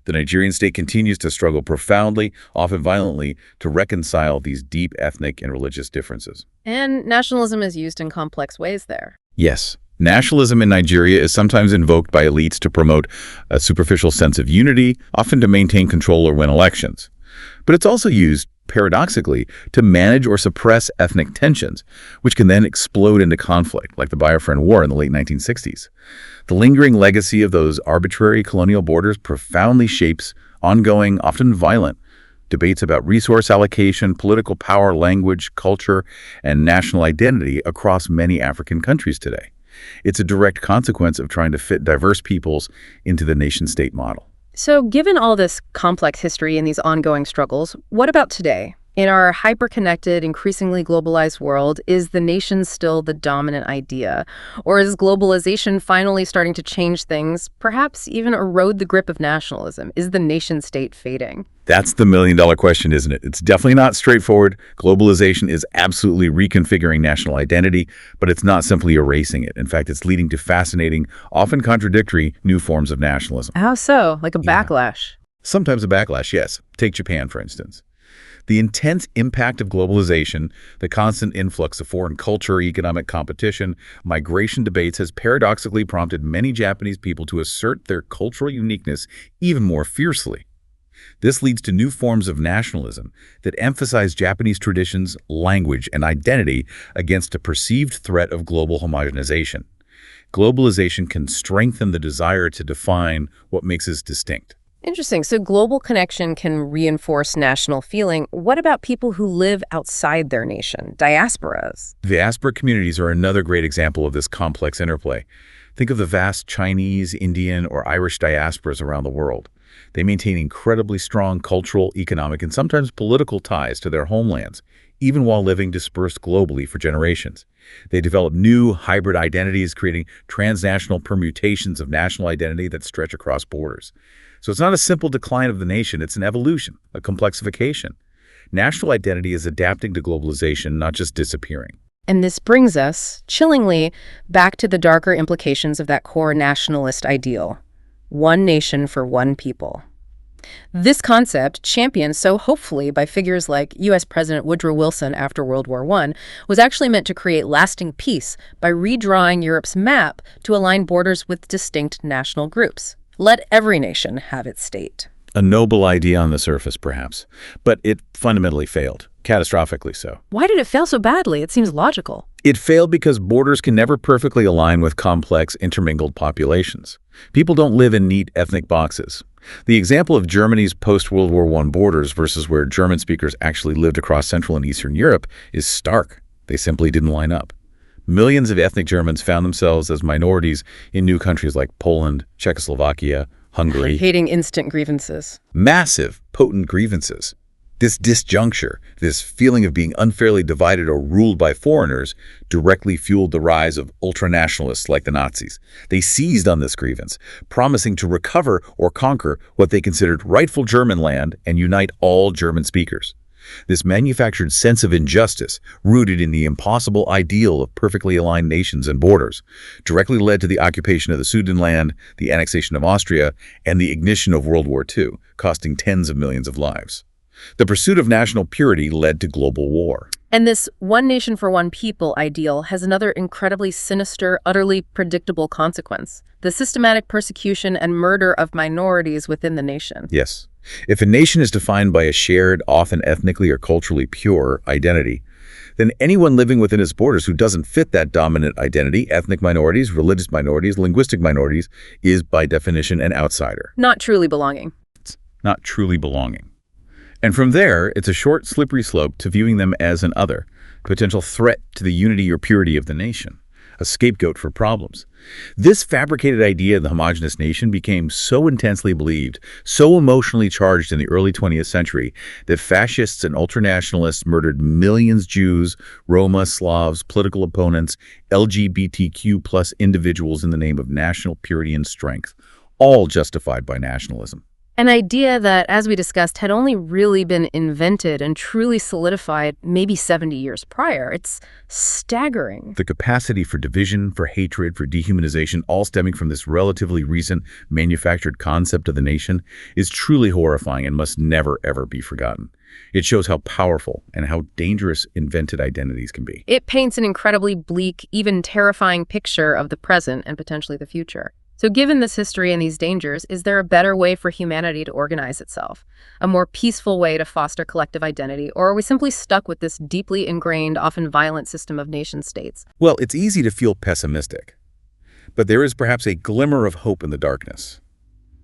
The Nigerian state continues to struggle profoundly, often violently, to reconcile these deep ethnic and religious differences. And nationalism is used in complex ways there. Yes. Nationalism in Nigeria is sometimes invoked by elites to promote a superficial sense of unity, often to maintain control or win elections. But it's also used, paradoxically, to manage or suppress ethnic tensions, which can then explode into conflict, like the Biafran War in the late 1960s. The lingering legacy of those arbitrary colonial borders profoundly shapes ongoing, often violent, debates about resource allocation, political power, language, culture, and national identity across many African countries today. It's a direct consequence of trying to fit diverse peoples into the nation-state model. So given all this complex history and these ongoing struggles, what about today? In our hyper-connected, increasingly globalized world, is the nation still the dominant idea? Or is globalization finally starting to change things, perhaps even erode the grip of nationalism? Is the nation-state fading? That's the million-dollar question, isn't it? It's definitely not straightforward. Globalization is absolutely reconfiguring national identity, but it's not simply erasing it. In fact, it's leading to fascinating, often contradictory, new forms of nationalism. How so? Like a backlash? Sometimes a backlash, yes. Take Japan, for instance. The intense impact of globalization, the constant influx of foreign culture, economic competition, migration debates has paradoxically prompted many Japanese people to assert their cultural uniqueness even more fiercely. This leads to new forms of nationalism that emphasize Japanese traditions, language, and identity against a perceived threat of global homogenization. Globalization can strengthen the desire to define what makes us distinct. Interesting. So global connection can reinforce national feeling. What about people who live outside their nation, diasporas? Diaspora communities are another great example of this complex interplay. Think of the vast Chinese, Indian, or Irish diasporas around the world. They maintain incredibly strong cultural, economic, and sometimes political ties to their homelands, even while living dispersed globally for generations. They develop new hybrid identities, creating transnational permutations of national identity that stretch across borders. So it's not a simple decline of the nation, it's an evolution, a complexification. National identity is adapting to globalization, not just disappearing. And this brings us, chillingly, back to the darker implications of that core nationalist ideal. One nation for one people. This concept, championed so hopefully by figures like U.S. President Woodrow Wilson after World War I, was actually meant to create lasting peace by redrawing Europe's map to align borders with distinct national groups. Let every nation have its state. A noble idea on the surface, perhaps, but it fundamentally failed, catastrophically so. Why did it fail so badly? It seems logical. It failed because borders can never perfectly align with complex, intermingled populations. People don't live in neat ethnic boxes. The example of Germany's post-World War I borders versus where German speakers actually lived across Central and Eastern Europe is stark. They simply didn't line up. Millions of ethnic Germans found themselves as minorities in new countries like Poland, Czechoslovakia, Hungary. Hating instant grievances. Massive, potent grievances. This disjuncture, this feeling of being unfairly divided or ruled by foreigners, directly fueled the rise of ultranationalists like the Nazis. They seized on this grievance, promising to recover or conquer what they considered rightful German land and unite all German speakers. This manufactured sense of injustice, rooted in the impossible ideal of perfectly aligned nations and borders, directly led to the occupation of the Sudetenland, the annexation of Austria, and the ignition of World War II, costing tens of millions of lives. The pursuit of national purity led to global war. And this one nation for one people ideal has another incredibly sinister, utterly predictable consequence: the systematic persecution and murder of minorities within the nation. Yes. If a nation is defined by a shared, often ethnically or culturally pure identity, then anyone living within its borders who doesn't fit that dominant identity, ethnic minorities, religious minorities, linguistic minorities, is by definition an outsider. Not truly belonging. Not truly belonging. And from there, it's a short, slippery slope to viewing them as an other, a potential threat to the unity or purity of the nation, a scapegoat for problems. This fabricated idea of the homogenous nation became so intensely believed, so emotionally charged in the early 20th century, that fascists and ultranationalists murdered millions of Jews, Roma, Slavs, political opponents, LGBTQ plus individuals in the name of national purity and strength, all justified by nationalism. An idea that, as we discussed, had only really been invented and truly solidified maybe 70 years prior. It's staggering. The capacity for division, for hatred, for dehumanization, all stemming from this relatively recent manufactured concept of the nation, is truly horrifying and must never, ever be forgotten. It shows how powerful and how dangerous invented identities can be. It paints an incredibly bleak, even terrifying picture of the present and potentially the future. So given this history and these dangers, is there a better way for humanity to organize itself? A more peaceful way to foster collective identity? Or are we simply stuck with this deeply ingrained, often violent system of nation-states? Well, it's easy to feel pessimistic, but there is perhaps a glimmer of hope in the darkness.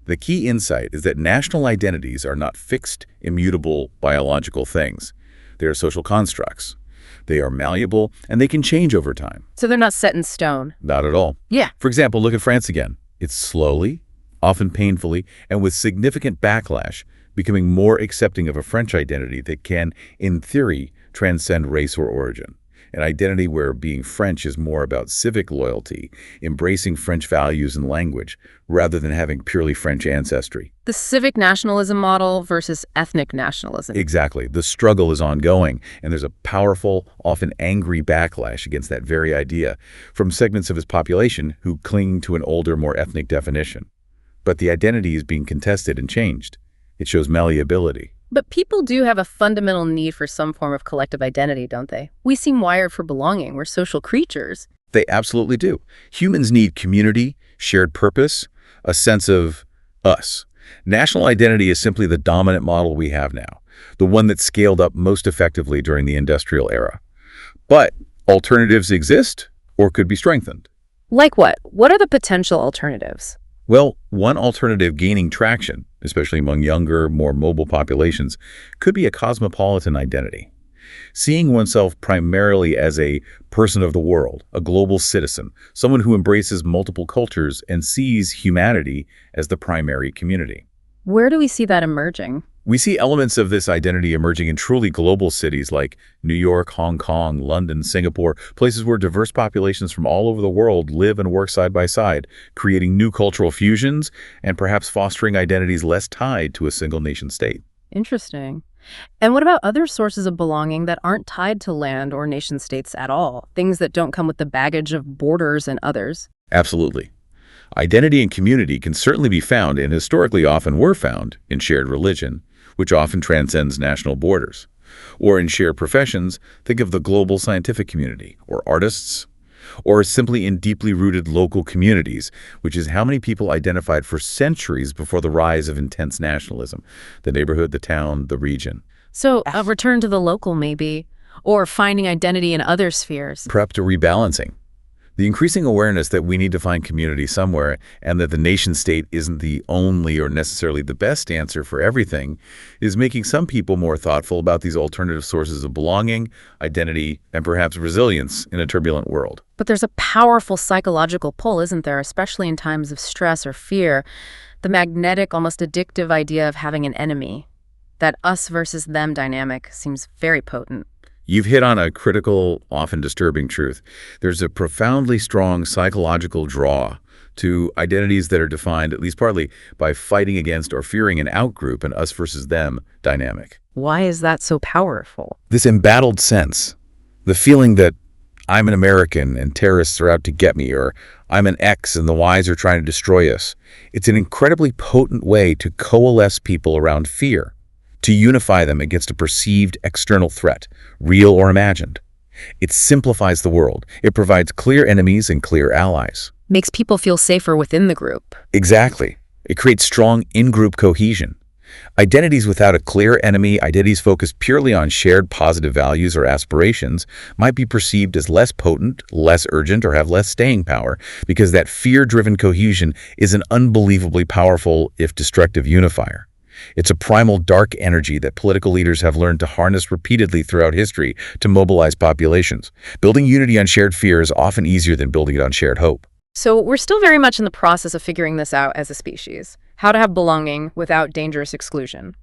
The key insight is that national identities are not fixed, immutable biological things. They are social constructs. They are malleable, and they can change over time. So they're not set in stone? Not at all. Yeah. For example, look at France again. It's slowly, often painfully, and with significant backlash, becoming more accepting of a French identity that can, in theory, transcend race or origin. An identity where being French is more about civic loyalty, embracing French values and language, rather than having purely French ancestry. The civic nationalism model versus ethnic nationalism. Exactly. The struggle is ongoing, and there's a powerful, often angry backlash against that very idea from segments of its population who cling to an older, more ethnic definition. But the identity is being contested and changed. It shows malleability. But people do have a fundamental need for some form of collective identity, don't they? We seem wired for belonging. We're social creatures. They absolutely do. Humans need community, shared purpose, a sense of us. National identity is simply the dominant model we have now, the one that scaled up most effectively during the industrial era. But alternatives exist or could be strengthened. Like what? What are the potential alternatives? Well, one alternative gaining traction, especially among younger, more mobile populations, could be a cosmopolitan identity. Seeing oneself primarily as a person of the world, a global citizen, someone who embraces multiple cultures and sees humanity as the primary community. Where do we see that emerging? We see elements of this identity emerging in truly global cities like New York, Hong Kong, London, Singapore, places where diverse populations from all over the world live and work side by side, creating new cultural fusions and perhaps fostering identities less tied to a single nation state. Interesting. And what about other sources of belonging that aren't tied to land or nation states at all? Things that don't come with the baggage of borders and others? Absolutely. Identity and community can certainly be found, and historically often were found, in shared religion, which often transcends national borders. Or in shared professions, think of the global scientific community, or artists, or simply in deeply rooted local communities, which is how many people identified for centuries before the rise of intense nationalism, the neighborhood, the town, the region. So a return to the local maybe, or finding identity in other spheres. Prep to rebalancing. The increasing awareness that we need to find community somewhere and that the nation-state isn't the only or necessarily the best answer for everything is making some people more thoughtful about these alternative sources of belonging, identity, and perhaps resilience in a turbulent world. But there's a powerful psychological pull, isn't there, especially in times of stress or fear? The magnetic, almost addictive idea of having an enemy. That us versus them dynamic seems very potent. You've hit on a critical, often disturbing truth. There's a profoundly strong psychological draw to identities that are defined, at least partly, by fighting against or fearing an outgroup, an us versus them dynamic. Why is that so powerful? This embattled sense, the feeling that I'm an American and terrorists are out to get me, or I'm an X and the Ys are trying to destroy us. It's an incredibly potent way to coalesce people around fear, to unify them against a perceived external threat, real or imagined. It simplifies the world. It provides clear enemies and clear allies. Makes people feel safer within the group. Exactly. It creates strong in-group cohesion. Identities without a clear enemy, identities focused purely on shared positive values or aspirations, might be perceived as less potent, less urgent, or have less staying power, because that fear-driven cohesion is an unbelievably powerful, if destructive, unifier. It's a primal dark energy that political leaders have learned to harness repeatedly throughout history to mobilize populations. Building unity on shared fear is often easier than building it on shared hope. So we're still very much in the process of figuring this out as a species. How to have belonging without dangerous exclusion.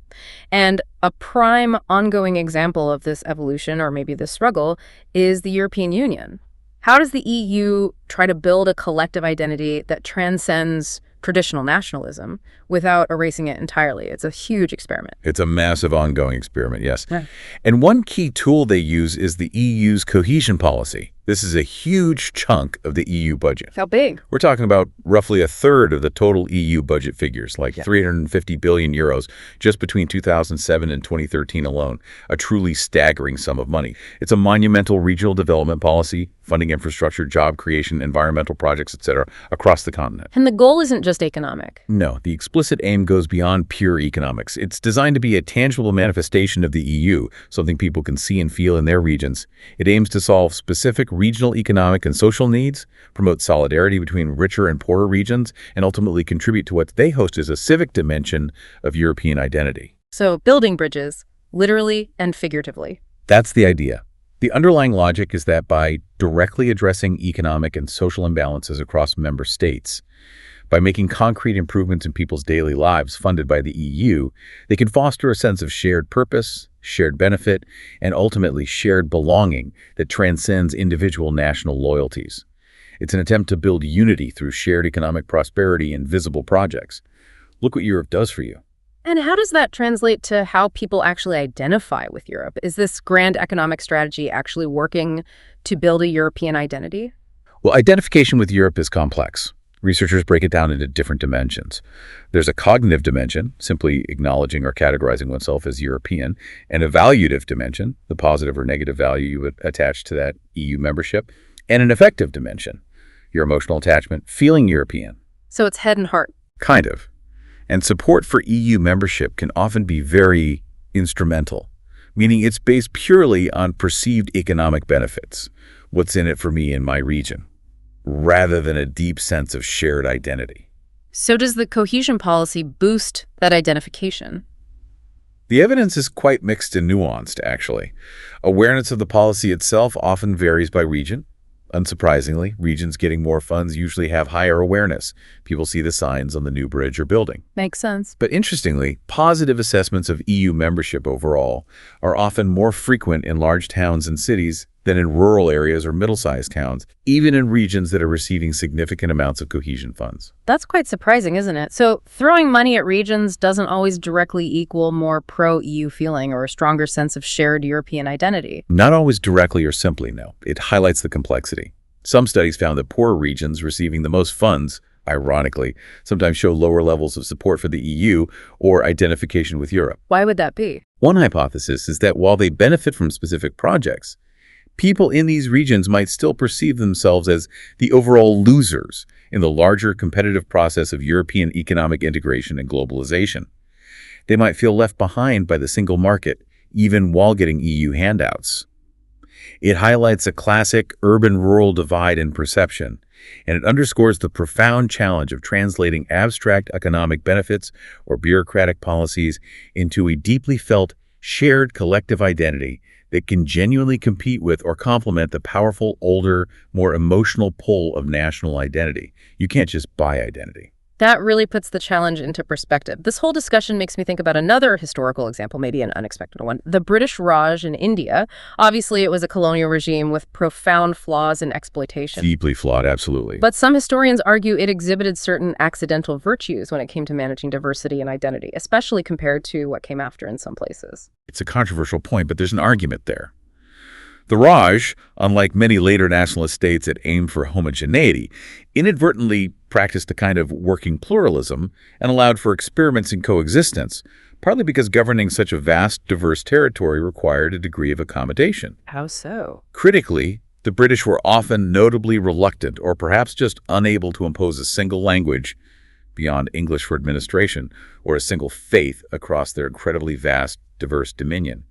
And a prime ongoing example of this evolution, or maybe this struggle, is the European Union. How does the EU try to build a collective identity that transcends traditional nationalism without erasing it entirely? It's a huge experiment. It's a massive ongoing experiment, yes. Yeah. And one key tool they use is the EU's cohesion policy. This is a huge chunk of the EU budget. How big? We're talking about roughly a third of the total EU budget figures, like 350 billion euros, just between 2007 and 2013 alone, a truly staggering sum of money. It's a monumental regional development policy, funding infrastructure, job creation, environmental projects, etc., across the continent. And the goal isn't just economic. No, the explicit aim goes beyond pure economics. It's designed to be a tangible manifestation of the EU, something people can see and feel in their regions. It aims to solve specific regional economic and social needs, promote solidarity between richer and poorer regions, and ultimately contribute to what they host as a civic dimension of European identity. So building bridges, literally and figuratively. That's the idea. The underlying logic is that by directly addressing economic and social imbalances across member states, by making concrete improvements in people's daily lives funded by the EU, they can foster a sense of shared purpose, shared benefit, and ultimately shared belonging that transcends individual national loyalties. It's an attempt to build unity through shared economic prosperity and visible projects. Look what Europe does for you. And how does that translate to how people actually identify with Europe? Is this grand economic strategy actually working to build a European identity? Well, identification with Europe is complex. Researchers break it down into different dimensions. There's a cognitive dimension, simply acknowledging or categorizing oneself as European, and a valuative dimension, the positive or negative value you would attach to that EU membership, and an affective dimension, your emotional attachment, feeling European. So it's head and heart. Kind of. And support for EU membership can often be very instrumental, meaning it's based purely on perceived economic benefits, what's in it for me in my region, rather than a deep sense of shared identity. So does the cohesion policy boost that identification? The evidence is quite mixed and nuanced, actually. Awareness of the policy itself often varies by region. Unsurprisingly, regions getting more funds usually have higher awareness. People see the signs on the new bridge or building. Makes sense. But interestingly, positive assessments of EU membership overall are often more frequent in large towns and cities than in rural areas or middle-sized towns, even in regions that are receiving significant amounts of cohesion funds. That's quite surprising, isn't it? So throwing money at regions doesn't always directly equal more pro-EU feeling or a stronger sense of shared European identity. Not always directly or simply, no. It highlights the complexity. Some studies found that poorer regions receiving the most funds, ironically, sometimes show lower levels of support for the EU or identification with Europe. Why would that be? One hypothesis is that while they benefit from specific projects, people in these regions might still perceive themselves as the overall losers in the larger competitive process of European economic integration and globalization. They might feel left behind by the single market, even while getting EU handouts. It highlights a classic urban-rural divide in perception, and it underscores the profound challenge of translating abstract economic benefits or bureaucratic policies into a deeply felt, shared collective identity that can genuinely compete with or complement the powerful, older, more emotional pull of national identity. You can't just buy identity. That really puts the challenge into perspective. This whole discussion makes me think about another historical example, maybe an unexpected one. The British Raj in India. Obviously, it was a colonial regime with profound flaws and exploitation. Deeply flawed, absolutely. But some historians argue it exhibited certain accidental virtues when it came to managing diversity and identity, especially compared to what came after in some places. It's a controversial point, but there's an argument there. The Raj, unlike many later nationalist states that aimed for homogeneity, inadvertently practiced a kind of working pluralism and allowed for experiments in coexistence, partly because governing such a vast, diverse territory required a degree of accommodation. How so? Critically, the British were often notably reluctant or perhaps just unable to impose a single language beyond English for administration or a single faith across their incredibly vast, diverse dominion.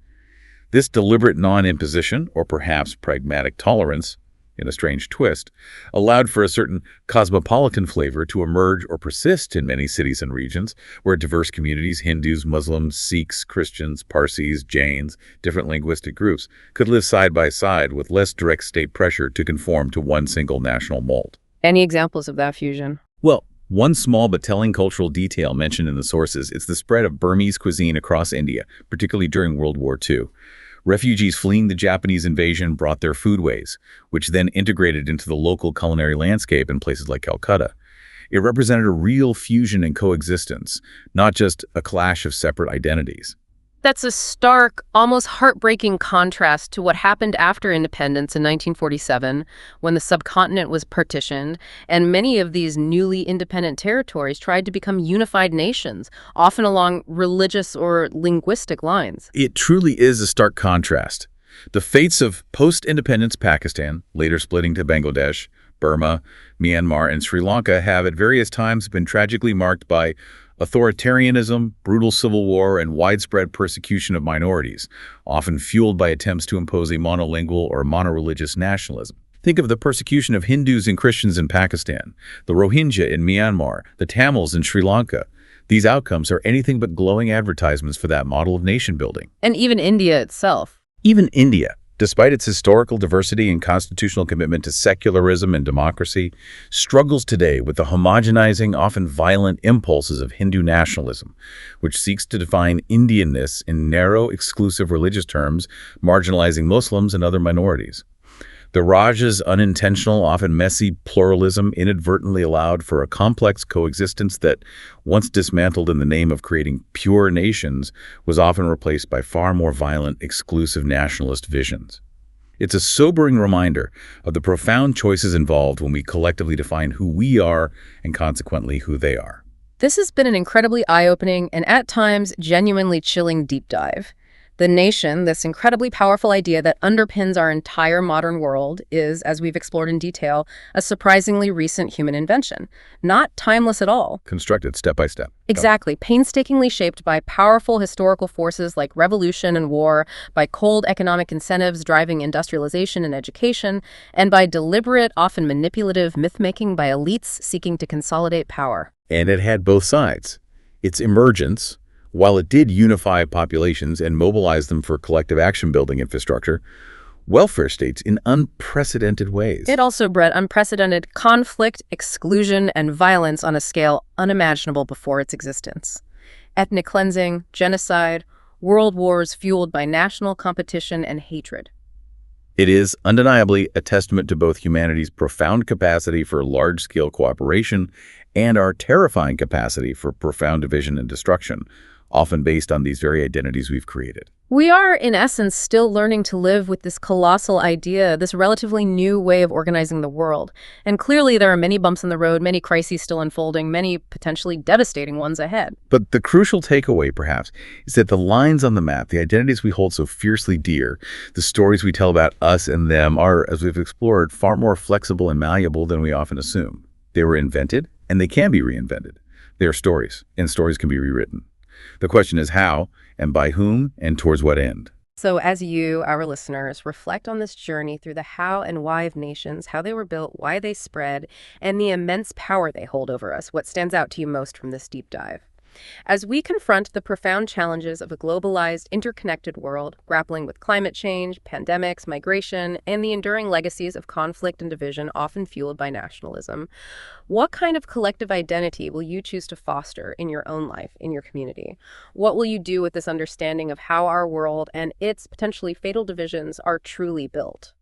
This deliberate non-imposition, or perhaps pragmatic tolerance, in a strange twist, allowed for a certain cosmopolitan flavor to emerge or persist in many cities and regions where diverse communities, Hindus, Muslims, Sikhs, Christians, Parsis, Jains, different linguistic groups, could live side by side with less direct state pressure to conform to one single national mold. Any examples of that fusion? Well, one small but telling cultural detail mentioned in the sources is the spread of Burmese cuisine across India, particularly during World War II. Refugees fleeing the Japanese invasion brought their foodways, which then integrated into the local culinary landscape in places like Calcutta. It represented a real fusion and coexistence, not just a clash of separate identities. That's a stark, almost heartbreaking contrast to what happened after independence in 1947, when the subcontinent was partitioned, and many of these newly independent territories tried to become unified nations, often along religious or linguistic lines. It truly is a stark contrast. The fates of post-independence Pakistan, later splitting to Bangladesh, Burma, Myanmar, and Sri Lanka have at various times been tragically marked by authoritarianism, brutal civil war, and widespread persecution of minorities, often fueled by attempts to impose a monolingual or monoreligious nationalism. Think of the persecution of Hindus and Christians in Pakistan, the Rohingya in Myanmar, the Tamils in Sri Lanka. These outcomes are anything but glowing advertisements for that model of nation building. And even India itself. Even India, despite its historical diversity and constitutional commitment to secularism and democracy, struggles today with the homogenizing, often violent impulses of Hindu nationalism, which seeks to define Indianness in narrow, exclusive religious terms, marginalizing Muslims and other minorities. The Raj's unintentional, often messy pluralism inadvertently allowed for a complex coexistence that, once dismantled in the name of creating pure nations, was often replaced by far more violent, exclusive nationalist visions. It's a sobering reminder of the profound choices involved when we collectively define who we are and consequently who they are. This has been an incredibly eye-opening and at times genuinely chilling deep dive. The nation, this incredibly powerful idea that underpins our entire modern world, is, as we've explored in detail, a surprisingly recent human invention. Not timeless at all. Constructed step by step. Exactly. Painstakingly shaped by powerful historical forces like revolution and war, by cold economic incentives driving industrialization and education, and by deliberate, often manipulative myth-making by elites seeking to consolidate power. And it had both sides. Its emergence, while it did unify populations and mobilize them for collective action-building infrastructure, welfare states in unprecedented ways. It also bred unprecedented conflict, exclusion, and violence on a scale unimaginable before its existence. Ethnic cleansing, genocide, world wars fueled by national competition and hatred. It is undeniably a testament to both humanity's profound capacity for large-scale cooperation and our terrifying capacity for profound division and destruction, often based on these very identities we've created. We are, in essence, still learning to live with this colossal idea, this relatively new way of organizing the world. And clearly there are many bumps in the road, many crises still unfolding, many potentially devastating ones ahead. But the crucial takeaway, perhaps, is that the lines on the map, the identities we hold so fiercely dear, the stories we tell about us and them are, as we've explored, far more flexible and malleable than we often assume. They were invented, and they can be reinvented. They are stories, and stories can be rewritten. The question is how, and by whom, and towards what end. So as you, our listeners, reflect on this journey through the how and why of nations, how they were built, why they spread, and the immense power they hold over us, what stands out to you most from this deep dive? As we confront the profound challenges of a globalized, interconnected world, grappling with climate change, pandemics, migration, and the enduring legacies of conflict and division often fueled by nationalism, what kind of collective identity will you choose to foster in your own life, in your community? What will you do with this understanding of how our world and its potentially fatal divisions are truly built?